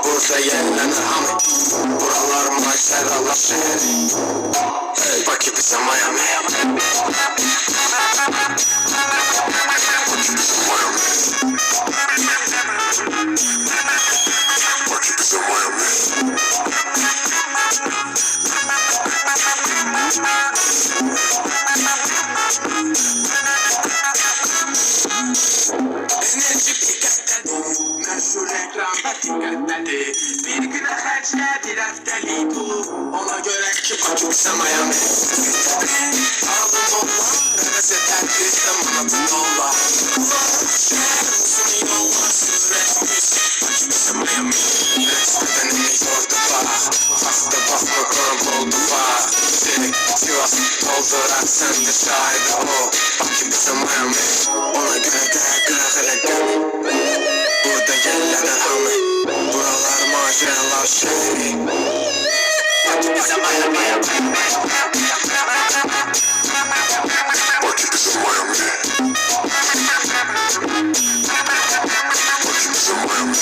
Burada yerlenir hamı. Buralar maceralar şehri. Bakı bize Miami. Bakı bize Miami. Bakı bize Miami. Enerji pikettedir, meşhur reklam etikettedir. Bir güne xərclə bir həftəlik pulu, ona görə ki Bakı bizə Miami. Alın dollar, əvəz edərdir də manatı dollar. Şəhər uzun yollar sürətmiş, Bakı bizə Miami. Rəstədən ey yordu var, hasta basma qırım oldu var. Sivas doldurar sən də şahidi o, Bakı bizə Miami. Ona görə də qıraq elə gəmi. Burada yerlənir hamı. Buralar maceralar şəhri. Bakı bizə Miami. Bakı bizə Miami. Bakı bizə Miami.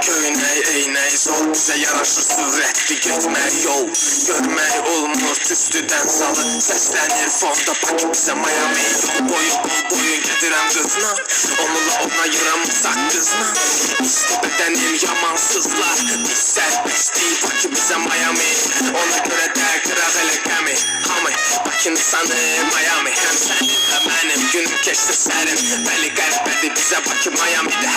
Köyün eynəyi zor, bizə yaraşır sürətli getmək yol. Görmək olmur tüstüdən salı, səslənir fonda Bakı bizə Miami. Yol boyu gedirəm qızla, onunla oynayıram uzaq qızla. İşte bədənim yamansızlar, biz sərbəstlik Bakı bizə Miami. Ona görə də qıraq elə qəmi, hamı Bakını sanır Miami. Həm sənin və mənim günüm keçdi sərin, bəli qərbədir bizə Bakı Miami'də.